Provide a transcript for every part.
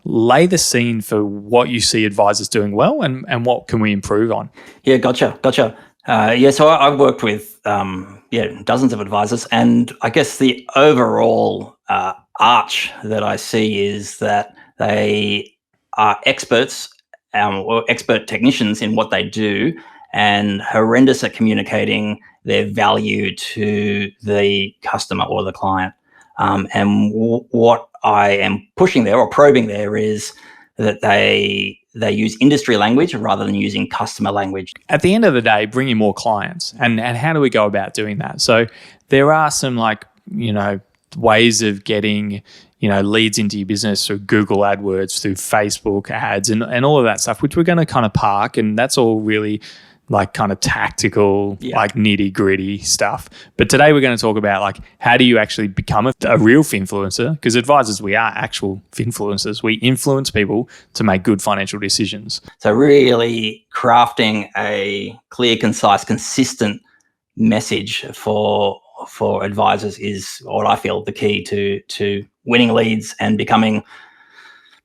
lay the scene for what you see advisors doing well and what can we improve on. Yeah, gotcha. So I've worked with dozens of advisors, and I guess the overall arch that I see is that they are experts or expert technicians in what they do, and horrendous at communicating their value to the customer or the client. What I am pushing there or probing there is that they use industry language rather than using customer language. At the end of the day, bringing more clients, and how do we go about doing that? So there are some ways of getting leads into your business through Google AdWords, through Facebook ads, and all of that stuff, which we're going to kind of park, and that's all really like kind of tactical, like nitty gritty stuff. But today we're going to talk about like how do you actually become a real finfluencer? Because advisors, we are actual finfluencers. We influence people to make good financial decisions. So really crafting a clear, concise, consistent message for advisors is what I feel the key to winning leads and becoming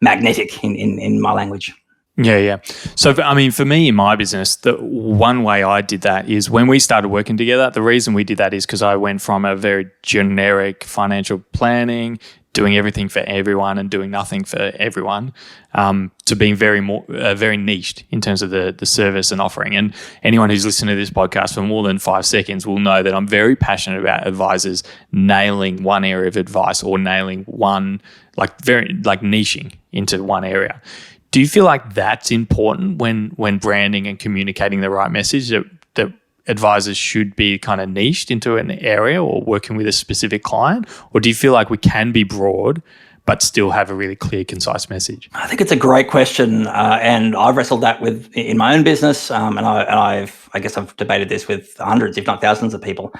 magnetic in my language. Yeah. So, for me in my business, the one way I did that is when we started working together, the reason we did that is because I went from a very generic financial planning, doing everything for everyone and doing nothing for everyone, to being very niched in terms of the service and offering. And anyone who's listened to this podcast for more than 5 seconds will know that I'm very passionate about advisors nailing one area of advice or nailing one, niching into one area. Do you feel like that's important when branding and communicating the right message, that advisors should be kind of niched into an area or working with a specific client? Or do you feel like we can be broad but still have a really clear, concise message? I think it's a great question, and I've wrestled that in my own business, and I've debated this with hundreds, if not thousands of people.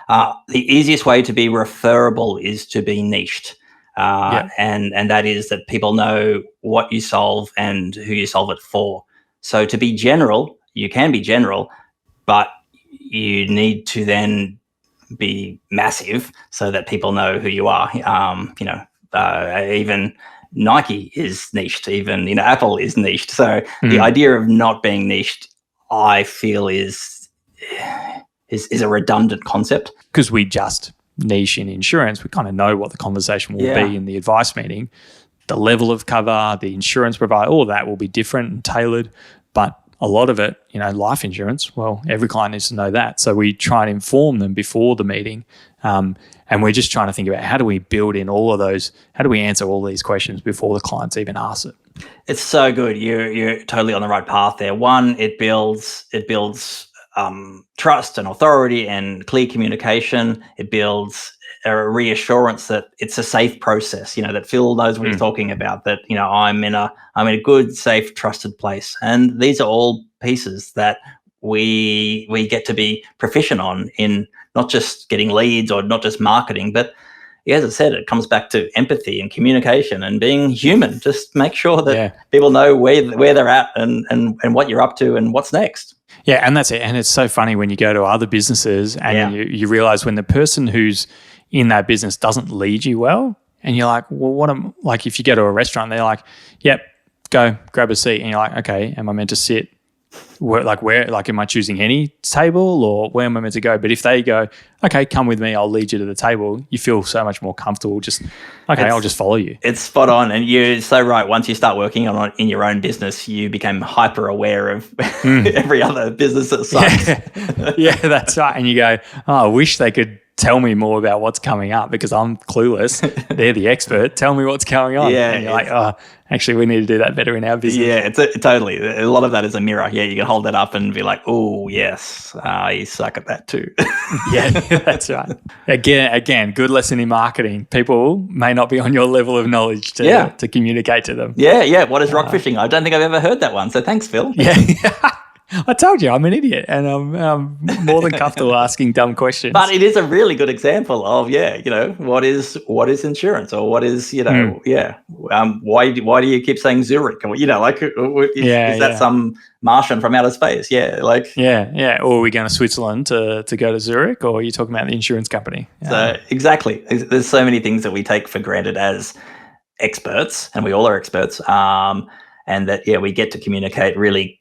The easiest way to be referable is to be niched. And that is that people know what you solve and who you solve it for. So to be general, you can be general, but you need to then be massive so that people know who you are. Even Nike is niched, even Apple is niched. So the idea of not being niched, I feel, is a redundant concept. Because we just niche in insurance, we kind of know what the conversation will be in the advice meeting. The level of cover, the insurance provider, all of that will be different and tailored. But a lot of it, life insurance, well, every client needs to know that. So we try and inform them before the meeting. And we're just trying to think about how do we build in all of those, how do we answer all these questions before the clients even ask it? It's so good. You're totally on the right path there. One, it builds trust and authority and clear communication. It builds a reassurance that it's a safe process, that Phil knows what he's talking about, that, I'm in a good, safe, trusted place. And these are all pieces that we get to be proficient on in not just getting leads or not just marketing, but as I said, it comes back to empathy and communication and being human. Just make sure that people know where they're at and what you're up to and what's next. Yeah, and that's it. And it's so funny when you go to other businesses and you realize when the person who's in that business doesn't lead you well, and you're like, well, if you go to a restaurant, they're like, yep, go grab a seat. And you're like, okay, am I meant to sit? Where, am I choosing any table or where am I meant to go? But if they go, okay, come with me, I'll lead you to the table, you feel so much more comfortable. I'll just follow you. It's spot on. And you're so right. Once you start working on it in your own business, you become hyper aware of every other business that sucks. Yeah, that's right. And you go, I wish they could tell me more about what's coming up because I'm clueless. They're the expert. Tell me what's going on. Yeah, and you're like, actually, we need to do that better in our business. Yeah, it's totally. A lot of that is a mirror. Yeah, you can hold that up and be like, oh, yes, you suck at that too. Yeah, that's right. Again, good lesson in marketing. People may not be on your level of knowledge to communicate to them. Yeah. What is rock fishing? I don't think I've ever heard that one. So thanks, Phil. Yeah. I told you I'm an idiot and I'm more than comfortable asking dumb questions. But it is a really good example of, what is insurance or what is, why do you keep saying Zurich? Or, is that some Martian from outer space? Yeah. Or are we going to Switzerland to go to Zurich, or are you talking about the insurance company? So exactly. There's so many things that we take for granted as experts, and we all are experts, and that we get to communicate really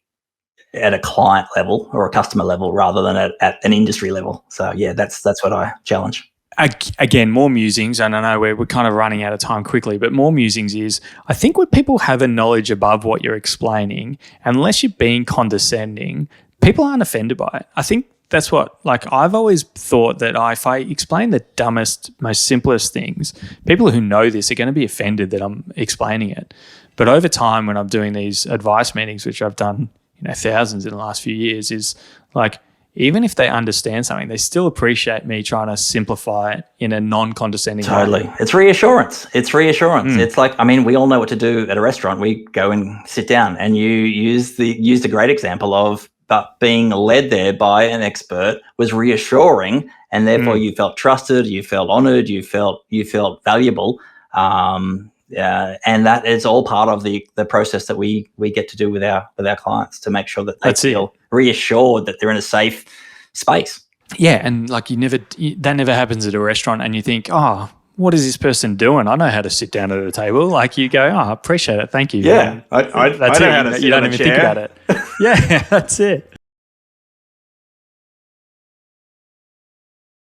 at a client level or a customer level rather than at an industry level. So that's what I challenge. Again, more musings, and I know we're kind of running out of time quickly, but more musings is, I think when people have a knowledge above what you're explaining, unless you're being condescending, people aren't offended by it. I think that's what, like, I've always thought that if I explain the dumbest, most simplest things, people who know this are going to be offended that I'm explaining it. But over time, when I'm doing these advice meetings, which I've done, thousands in the last few years, is like, even if they understand something, they still appreciate me trying to simplify it in a non-condescending way. Totally. It's reassurance. It's like, we all know what to do at a restaurant. We go and sit down, and you used a great example of being led there by an expert was reassuring, and therefore you felt trusted, you felt honored, you felt valuable. And that is all part of the process that we get to do with our clients to make sure that they feel reassured that they're in a safe space. Yeah, and like that never happens at a restaurant, and you think, oh, what is this person doing? I know how to sit down at a table. Like, you go, oh, I appreciate it, thank you. Yeah, I know how to sit. You don't even think about it. Yeah, that's it.